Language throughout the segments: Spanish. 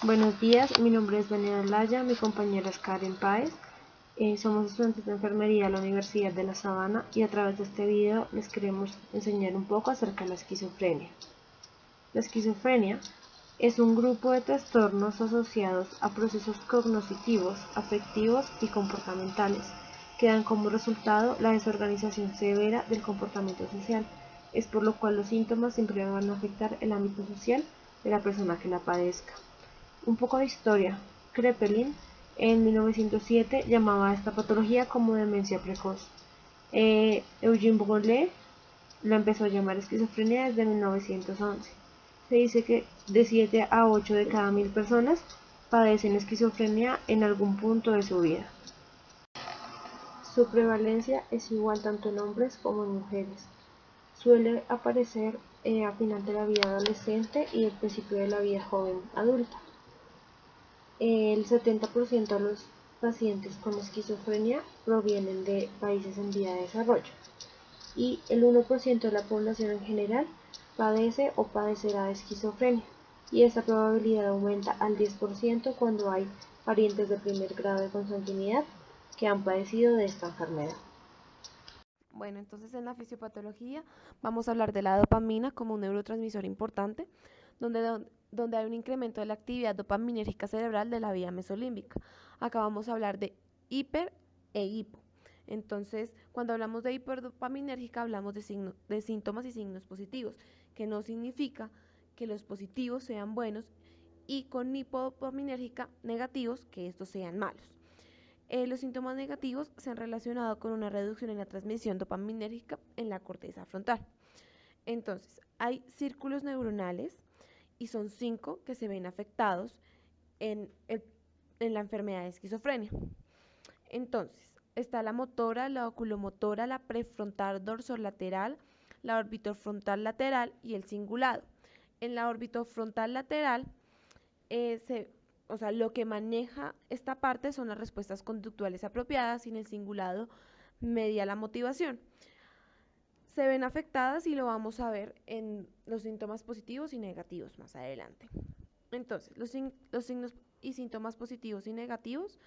Buenos días, mi nombre es Daniela Laya, mi compañera es Karen Páez. Somos estudiantes de enfermería de la Universidad de La Sabana y a través de este video les queremos enseñar un poco acerca de la esquizofrenia. La esquizofrenia es un grupo de trastornos asociados a procesos cognitivos, afectivos y comportamentales que dan como resultado la desorganización severa del comportamiento social. Es por lo cual los síntomas siempre van a afectar el ámbito social de la persona que la padezca. Un poco de historia. Kraepelin en 1907 llamaba a esta patología como demencia precoz. Eugene Brulé la empezó a llamar esquizofrenia desde 1911. Se dice que de 7 a 8 de cada 1000 personas padecen esquizofrenia en algún punto de su vida. Su prevalencia es igual tanto en hombres como en mujeres. Suele aparecer a final de la vida adolescente y al principio de la vida joven adulta. El 70% de los pacientes con esquizofrenia provienen de países en vía de desarrollo y el 1% de la población en general padece o padecerá de esquizofrenia, y esta probabilidad aumenta al 10% cuando hay parientes de primer grado de consanguinidad que han padecido de esta enfermedad. Bueno, entonces en la fisiopatología vamos a hablar de la dopamina como un neurotransmisor importante, donde hay un incremento de la actividad dopaminérgica cerebral de la vía mesolímbica. Acá vamos a hablar de hiper e hipo. Entonces, cuando hablamos de hiperdopaminérgica, hablamos de síntomas y signos positivos, que no significa que los positivos sean buenos, y con hipodopaminérgica negativos, que estos sean malos. Los síntomas negativos se han relacionado con una reducción en la transmisión dopaminérgica en la corteza frontal. Entonces, hay círculos neuronales y son 5 que se ven afectados en la enfermedad de esquizofrenia. Entonces, está la motora, la oculomotora, la prefrontal dorsolateral, la orbitofrontal lateral y el cingulado. En la orbitofrontal lateral lo que maneja esta parte son las respuestas conductuales apropiadas, y en el cingulado media la motivación. Se ven afectadas y lo vamos a ver en los síntomas positivos y negativos más adelante. Entonces, los signos y síntomas positivos y negativos.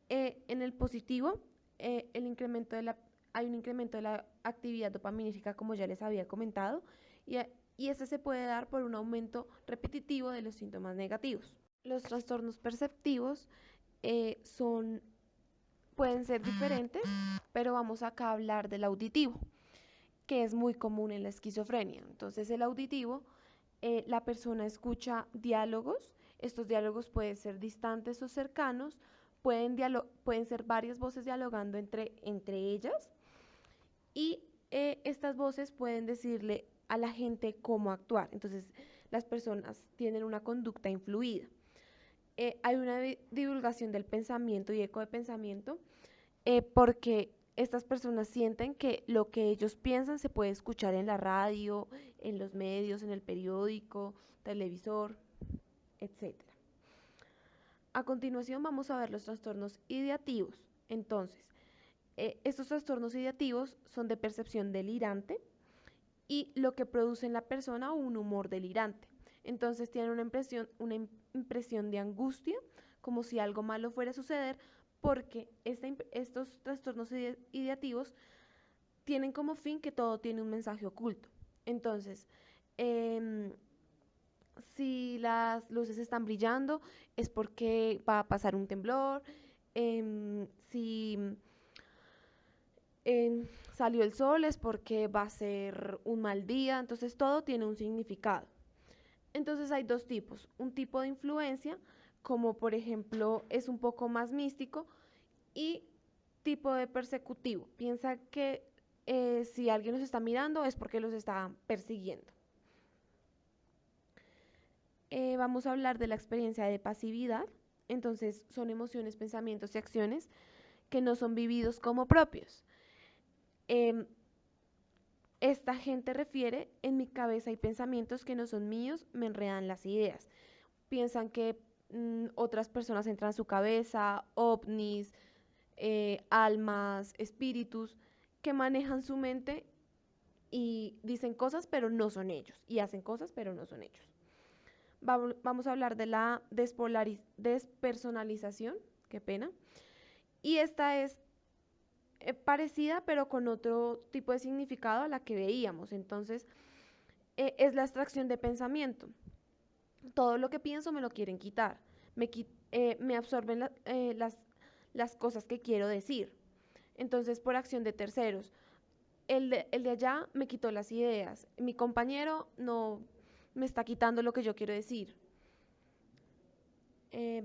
En el positivo, hay un incremento de la actividad dopaminérgica, como ya les había comentado, y, y este se puede dar por un aumento repetitivo de los síntomas negativos. Los trastornos perceptivos eh, son, pueden ser diferentes, pero vamos acá a hablar del auditivo, que es muy común en la esquizofrenia. Entonces, el auditivo, la persona escucha diálogos. Estos diálogos pueden ser distantes o cercanos, pueden ser varias voces dialogando entre ellas, y estas voces pueden decirle a la gente cómo actuar. Entonces, las personas tienen una conducta influida. Hay una divulgación del pensamiento y eco de pensamiento, porque estas personas sienten que lo que ellos piensan se puede escuchar en la radio, en los medios, en el periódico, televisor, etcétera. A continuación vamos a ver los trastornos ideativos. Entonces, estos trastornos ideativos son de percepción delirante y lo que produce en la persona un humor delirante. Entonces tienen una impresión de angustia, como si algo malo fuera a suceder, porque estos trastornos ideativos tienen como fin que todo tiene un mensaje oculto. Entonces, eh, si las luces están brillando es porque va a pasar un temblor. Si salió el sol es porque va a ser un mal día. Entonces todo tiene un significado. Entonces hay dos tipos: un tipo de influencia, como por ejemplo es un poco más místico, y tipo de persecutivo. Piensa que si alguien los está mirando es porque los está persiguiendo. Vamos a hablar de la experiencia de pasividad. Entonces son emociones, pensamientos y acciones que no son vividos como propios. Eh, Esta gente refiere: en mi cabeza hay pensamientos que no son míos, me enredan las ideas. Piensan que otras personas entran a su cabeza, ovnis, almas, espíritus, que manejan su mente y dicen cosas pero no son ellos, y hacen cosas pero no son ellos. vamos a hablar de la despersonalización, qué pena, y esta es parecida pero con otro tipo de significado a la que veíamos. Entonces, es la abstracción de pensamiento. Todo lo que pienso me lo quieren quitar, me absorben las cosas que quiero decir. Entonces, por acción de terceros, el de allá me quitó las ideas, mi compañero no me está quitando lo que yo quiero decir.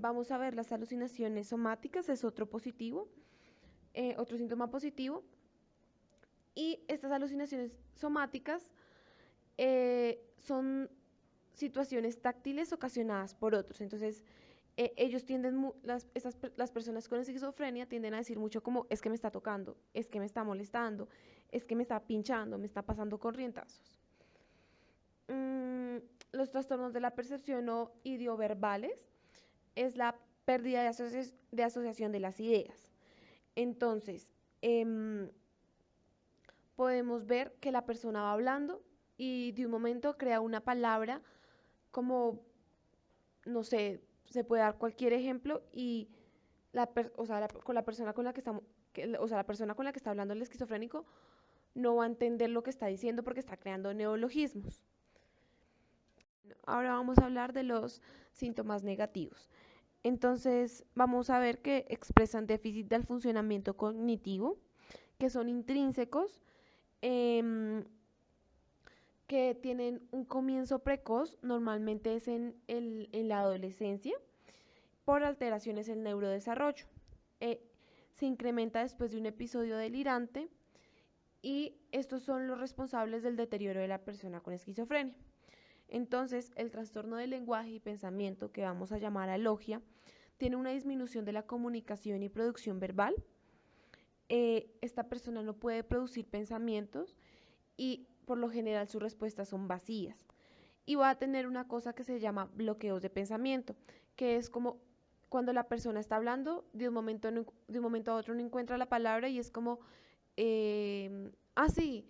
Vamos a ver las alucinaciones somáticas, es otro positivo, otro síntoma positivo. Y estas alucinaciones somáticas son situaciones táctiles ocasionadas por otros. Entonces, ellos tienden, las personas con esquizofrenia tienden a decir mucho como, es que me está tocando, es que me está molestando, es que me está pinchando, me está pasando corrientazos. Los trastornos de la percepción o idioverbales es la pérdida de asociación de las ideas. Entonces, podemos ver que la persona va hablando y de un momento crea una palabra como, no sé, se puede dar cualquier ejemplo y con la persona con la que estamos, la persona con la que está hablando el esquizofrénico no va a entender lo que está diciendo porque está creando neologismos. Ahora vamos a hablar de los síntomas negativos. Entonces, vamos a ver que expresan déficit del funcionamiento cognitivo, que son intrínsecos, que tienen un comienzo precoz, normalmente es en la adolescencia, por alteraciones en el neurodesarrollo. Se incrementa después de un episodio delirante y estos son los responsables del deterioro de la persona con esquizofrenia. Entonces, el trastorno del lenguaje y pensamiento, que vamos a llamar alogia, tiene una disminución de la comunicación y producción verbal. Esta persona no puede producir pensamientos y por lo general sus respuestas son vacías. Y va a tener una cosa que se llama bloqueos de pensamiento, que es como cuando la persona está hablando, de un momento a otro no encuentra la palabra y es como, sí,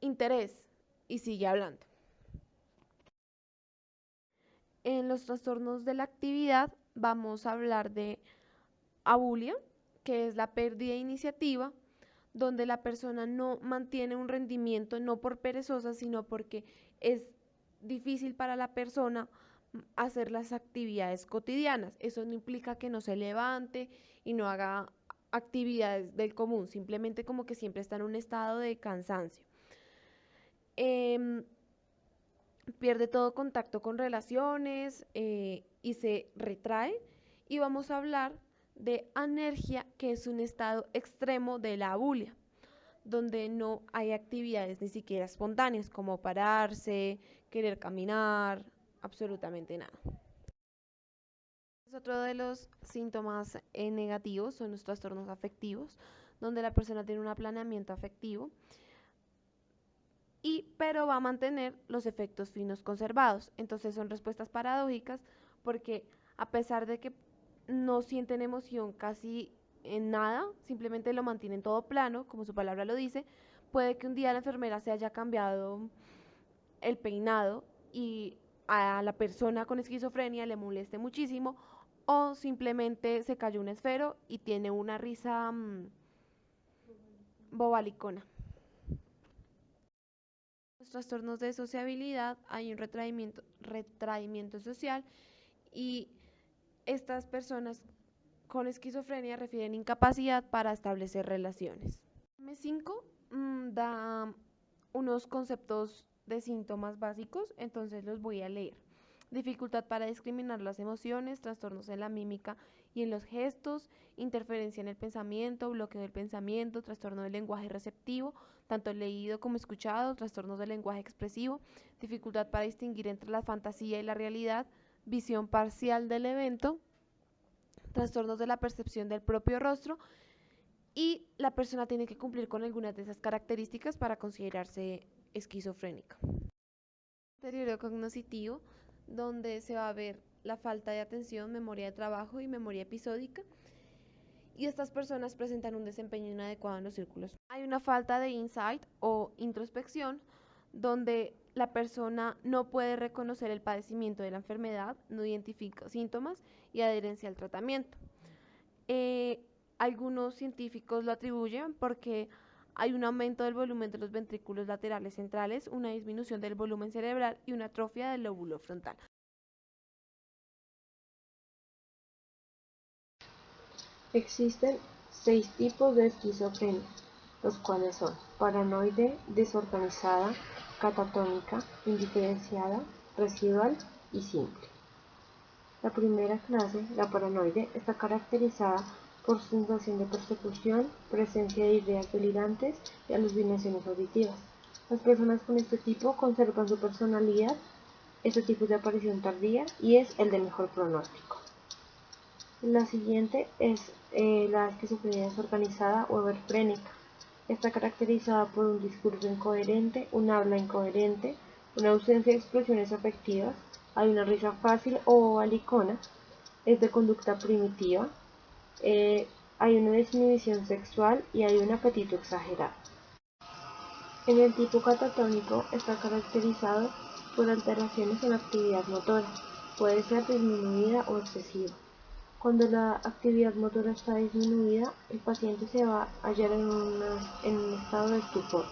interés, y sigue hablando. En los trastornos de la actividad vamos a hablar de abulia, que es la pérdida de iniciativa, donde la persona no mantiene un rendimiento, no por perezosa, sino porque es difícil para la persona hacer las actividades cotidianas. Eso no implica que no se levante y no haga actividades del común, simplemente como que siempre está en un estado de cansancio. Pierde todo contacto con relaciones y se retrae. Y vamos a hablar de anergia, que es un estado extremo de la abulia, donde no hay actividades ni siquiera espontáneas, como pararse, querer caminar, absolutamente nada. Otro de los síntomas negativos son los trastornos afectivos, donde la persona tiene un aplanamiento afectivo, pero va a mantener los efectos finos conservados. Entonces son respuestas paradójicas porque a pesar de que no sienten emoción casi en nada, simplemente lo mantienen todo plano, como su palabra lo dice, puede que un día la enfermera se haya cambiado el peinado y a la persona con esquizofrenia le moleste muchísimo, o simplemente se cayó un esfero y tiene una risa bobalicona. Los trastornos de sociabilidad, hay un retraimiento social y estas personas con esquizofrenia refieren incapacidad para establecer relaciones. M5 da unos conceptos de síntomas básicos, entonces los voy a leer. Dificultad para discriminar las emociones, trastornos en la mímica y en los gestos, interferencia en el pensamiento, bloqueo del pensamiento, trastorno del lenguaje receptivo, tanto leído como escuchado, trastornos del lenguaje expresivo, dificultad para distinguir entre la fantasía y la realidad, visión parcial del evento, trastornos de la percepción del propio rostro, y la persona tiene que cumplir con algunas de esas características para considerarse esquizofrénica. Deterioro cognitivo, donde se va a ver la falta de atención, memoria de trabajo y memoria episódica, y estas personas presentan un desempeño inadecuado en los círculos. Hay una falta de insight o introspección, donde la persona no puede reconocer el padecimiento de la enfermedad, no identifica síntomas y adherencia al tratamiento. Eh, Algunos científicos lo atribuyen porque hay un aumento del volumen de los ventrículos laterales centrales, una disminución del volumen cerebral y una atrofia del lóbulo frontal. Existen 6 tipos de esquizofrenia, los cuales son paranoide, desorganizada, catatónica, indiferenciada, residual y simple. La primera clase, la paranoide, está caracterizada por sensación de persecución, presencia de ideas delirantes y alucinaciones auditivas. Las personas con este tipo conservan su personalidad, este tipo de aparición tardía y es el de mejor pronóstico. La siguiente es la esquizofrenia desorganizada o everfrénica. Está caracterizada por un discurso incoherente, un habla incoherente, una ausencia de expresiones afectivas, hay una risa fácil o balicona, es de conducta primitiva, hay una desinhibición sexual y hay un apetito exagerado. En el tipo catatónico está caracterizado por alteraciones en la actividad motora, puede ser disminuida o excesiva. Cuando la actividad motora está disminuida, el paciente se va a hallar en un estado de estupor.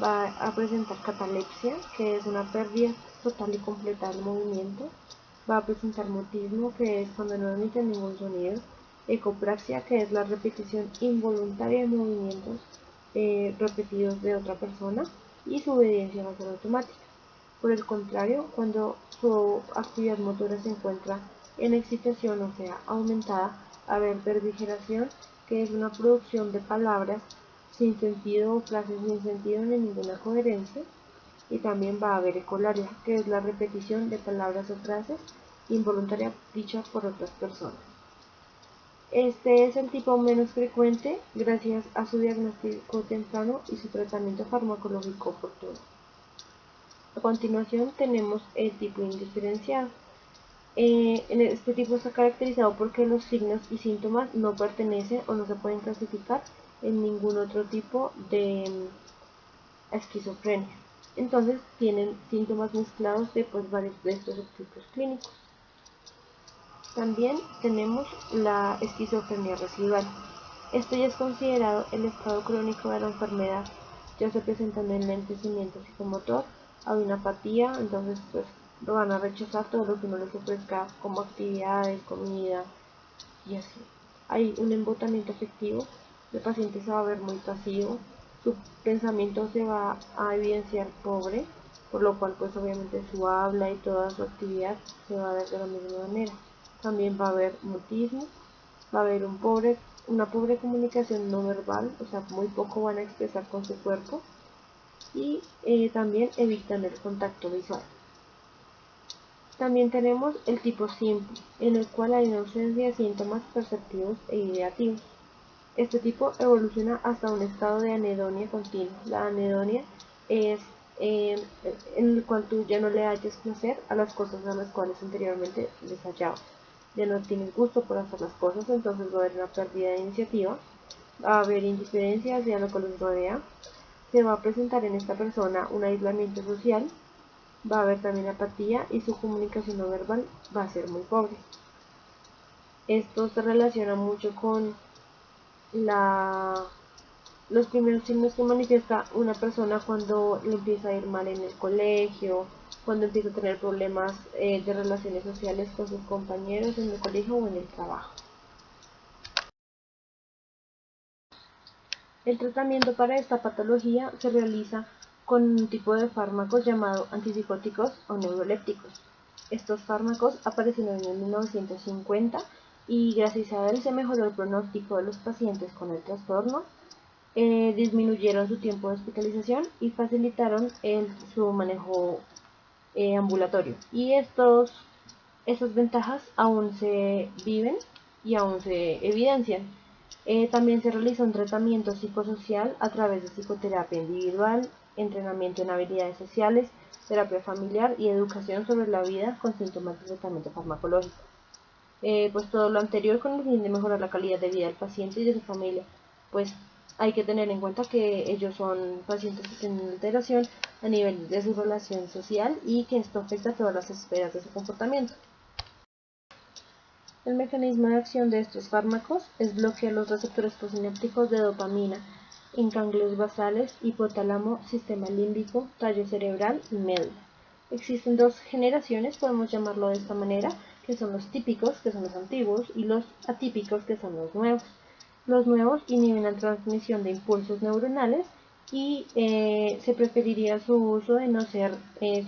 Va a presentar catalepsia, que es una pérdida total y completa del movimiento. Va a presentar mutismo, que es cuando no emite ningún sonido. Ecopraxia, que es la repetición involuntaria de movimientos repetidos de otra persona. Y su obediencia va a ser automática. Por el contrario, cuando su actividad motora se encuentra en excitación, o sea, aumentada, va a haber verbigeración, que es una producción de palabras sin sentido o frases sin sentido ni ninguna coherencia, y también va a haber ecolalia, que es la repetición de palabras o frases involuntarias dichas por otras personas. Este es el tipo menos frecuente gracias a su diagnóstico temprano y su tratamiento farmacológico oportuno. A continuación tenemos el tipo indiferenciado. Este tipo está caracterizado porque los signos y síntomas no pertenecen o no se pueden clasificar en ningún otro tipo de esquizofrenia. Entonces tienen síntomas mezclados de varios de estos tipos clínicos. También tenemos la esquizofrenia residual. Esto ya es considerado el estado crónico de la enfermedad. Ya se presenta en el enlentecimiento psicomotor, hay una apatía, entonces pues lo van a rechazar todo lo que uno les ofrezca como actividades, comida y así. Hay un embotamiento afectivo, el paciente se va a ver muy pasivo, su pensamiento se va a evidenciar pobre, por lo cual pues obviamente su habla y toda su actividad se va a ver de la misma manera. También va a haber mutismo, va a haber una pobre comunicación no verbal, o sea, muy poco van a expresar con su cuerpo y también evitan el contacto visual. También tenemos el tipo simple, en el cual hay una ausencia de síntomas perceptivos e ideativos. Este tipo evoluciona hasta un estado de anedonia continua. La anedonia es en el cual tú ya no le hallas placer a las cosas a las cuales anteriormente les hallabas. Ya no tienes gusto por hacer las cosas, entonces va a haber una pérdida de iniciativa, va a haber indiferencia hacia lo que los rodea, se va a presentar en esta persona un aislamiento social, va a haber también apatía y su comunicación no verbal va a ser muy pobre. Esto se relaciona mucho con los primeros signos que manifiesta una persona cuando le empieza a ir mal en el colegio, cuando empieza a tener problemas de relaciones sociales con sus compañeros en el colegio o en el trabajo. El tratamiento para esta patología se realiza con un tipo de fármacos llamado antipsicóticos o neurolépticos. Estos fármacos aparecieron en 1950 y gracias a él se mejoró el pronóstico de los pacientes con el trastorno, disminuyeron su tiempo de hospitalización y facilitaron su manejo ambulatorio. Y estas ventajas aún se viven y aún se evidencian. También se realiza un tratamiento psicosocial a través de psicoterapia individual, entrenamiento en habilidades sociales, terapia familiar y educación sobre la vida con síntomas de tratamiento farmacológico. Pues todo lo anterior con el fin de mejorar la calidad de vida del paciente y de su familia. Pues hay que tener en cuenta que ellos son pacientes que tienen una alteración a nivel de su relación social y que esto afecta a todas las esferas de su comportamiento. El mecanismo de acción de estos fármacos es bloquear los receptores posinápticos de dopamina en ganglios basales, hipotálamo, sistema límbico, tallo cerebral y médula. Existen dos generaciones, podemos llamarlo de esta manera, que son los típicos, que son los antiguos, y los atípicos, que son los nuevos. Los nuevos inhiben la transmisión de impulsos neuronales y se preferiría su uso de no ser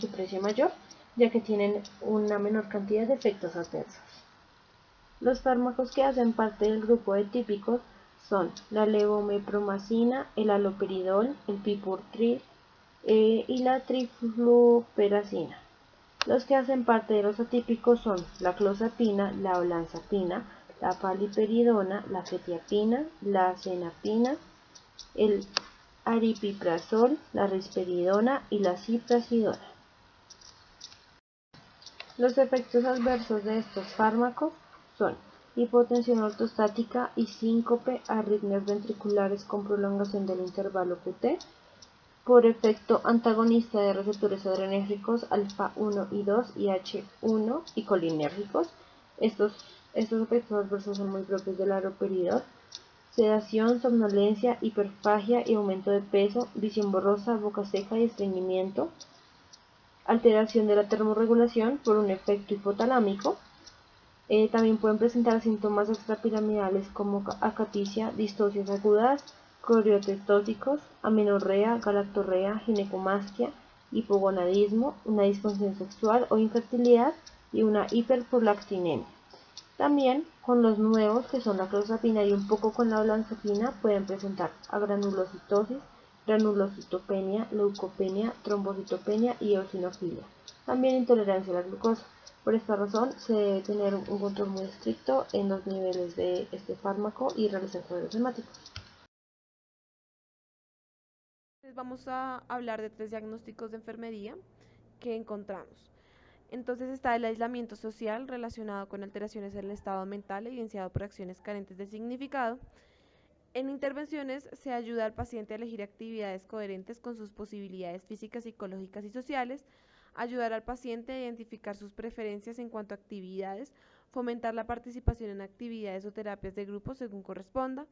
su precio mayor, ya que tienen una menor cantidad de efectos adversos. Los fármacos que hacen parte del grupo de típicos son la levomepromacina, el haloperidol, el pipurtril y la trifluoperacina. Los que hacen parte de los atípicos son la clozapina, la olanzapina, la paliperidona, la quetiapina, la cenapina, el aripiprazol, la risperidona y la ciprasidona. Los efectos adversos de estos fármacos son hipotensión ortostática y síncope, arritmias ventriculares con prolongación del intervalo QT, por efecto antagonista de receptores adrenérgicos alfa 1 y 2 y H1 y colinérgicos. Estos efectos adversos son muy propios del haloperidol. Sedación, somnolencia, hiperfagia y aumento de peso, visión borrosa, boca seca y estreñimiento. Alteración de la termorregulación por un efecto hipotalámico. También pueden presentar síntomas extrapiramidales como acaticia, distocias agudas, coriotestóticos, amenorrea, galactorrea, ginecomastia, hipogonadismo, una disfunción sexual o infertilidad y una hiperprolactinemia. También con los nuevos, que son la clozapina y un poco con la olanzapina, pueden presentar agranulocitosis, granulocitopenia, leucopenia, trombocitopenia y eosinofilia. También intolerancia a la glucosa. Por esta razón, se debe tener un control muy estricto en los niveles de este fármaco y realizar cuadros hemáticos. Vamos a hablar de 3 diagnósticos de enfermería que encontramos. Entonces está el aislamiento social relacionado con alteraciones en el estado mental evidenciado por acciones carentes de significado. En intervenciones se ayuda al paciente a elegir actividades coherentes con sus posibilidades físicas, psicológicas y sociales, ayudar al paciente a identificar sus preferencias en cuanto a actividades, fomentar la participación en actividades o terapias de grupo según corresponda,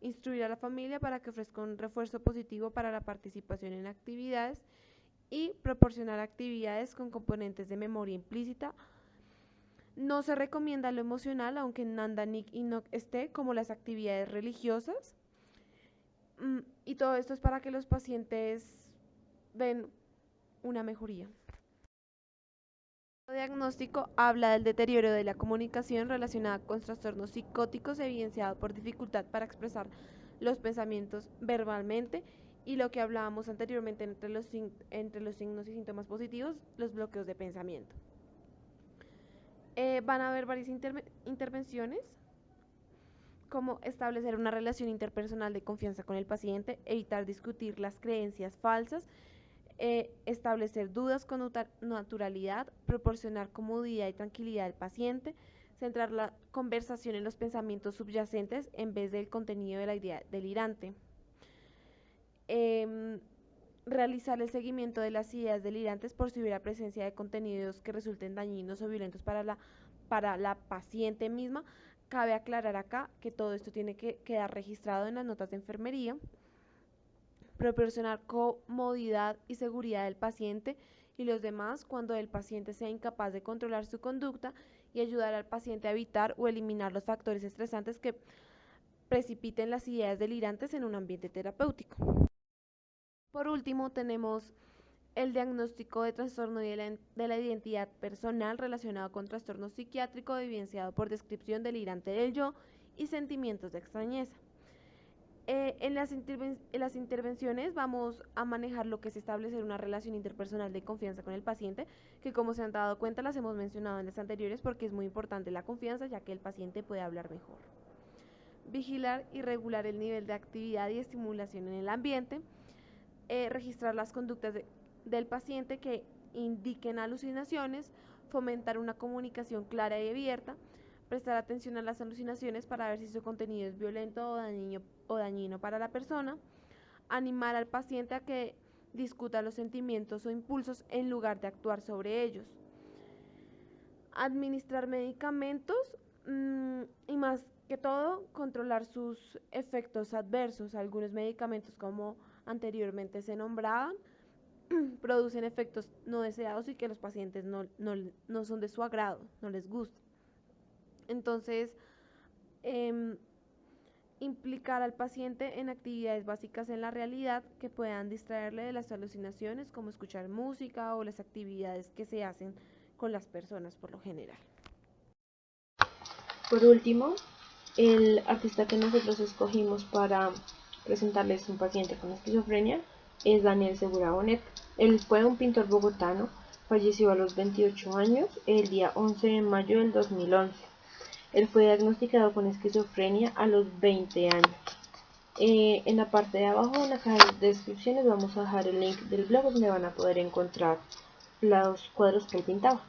instruir a la familia para que ofrezca un refuerzo positivo para la participación en actividades y proporcionar actividades con componentes de memoria implícita. No se recomienda lo emocional, aunque Nanda, Nick y Nock esté, como las actividades religiosas. Y todo esto es para que los pacientes den una mejoría. El diagnóstico habla del deterioro de la comunicación relacionada con trastornos psicóticos evidenciado por dificultad para expresar los pensamientos verbalmente y lo que hablábamos anteriormente entre los signos y síntomas positivos, los bloqueos de pensamiento. Van a haber varias intervenciones, como establecer una relación interpersonal de confianza con el paciente, evitar discutir las creencias falsas, establecer dudas con naturalidad, proporcionar comodidad y tranquilidad al paciente, centrar la conversación en los pensamientos subyacentes en vez del contenido de la idea delirante. Realizar el seguimiento de las ideas delirantes por si hubiera presencia de contenidos que resulten dañinos o violentos para la paciente misma. Cabe aclarar acá que todo esto tiene que quedar registrado en las notas de enfermería. Proporcionar comodidad y seguridad del paciente y los demás cuando el paciente sea incapaz de controlar su conducta y ayudar al paciente a evitar o eliminar los factores estresantes que precipiten las ideas delirantes en un ambiente terapéutico. Por último, tenemos el diagnóstico de trastorno de la identidad personal relacionado con trastorno psiquiátrico evidenciado por descripción delirante del yo y sentimientos de extrañeza. En las intervenciones vamos a manejar lo que es establecer una relación interpersonal de confianza con el paciente, que como se han dado cuenta las hemos mencionado en las anteriores porque es muy importante la confianza ya que el paciente puede hablar mejor. Vigilar y regular el nivel de actividad y estimulación en el ambiente, registrar las conductas del paciente que indiquen alucinaciones, fomentar una comunicación clara y abierta, prestar atención a las alucinaciones para ver si su contenido es violento o dañino para la persona, animar al paciente a que discuta los sentimientos o impulsos en lugar de actuar sobre ellos, administrar medicamentos y más que todo controlar sus efectos adversos. Algunos medicamentos, como anteriormente se nombraban, producen efectos no deseados y que los pacientes no son de su agrado, no les gusta. Entonces, implicar al paciente en actividades básicas en la realidad que puedan distraerle de las alucinaciones, como escuchar música o las actividades que se hacen con las personas por lo general. Por último, el artista que nosotros escogimos para presentarles un paciente con esquizofrenia es Daniel Segura Bonet. Él fue un pintor bogotano, falleció a los 28 años el día 11 de mayo del 2011. Él fue diagnosticado con esquizofrenia a los 20 años. En la parte de abajo, en la caja de descripciones, vamos a dejar el link del blog donde van a poder encontrar los cuadros que él pintaba.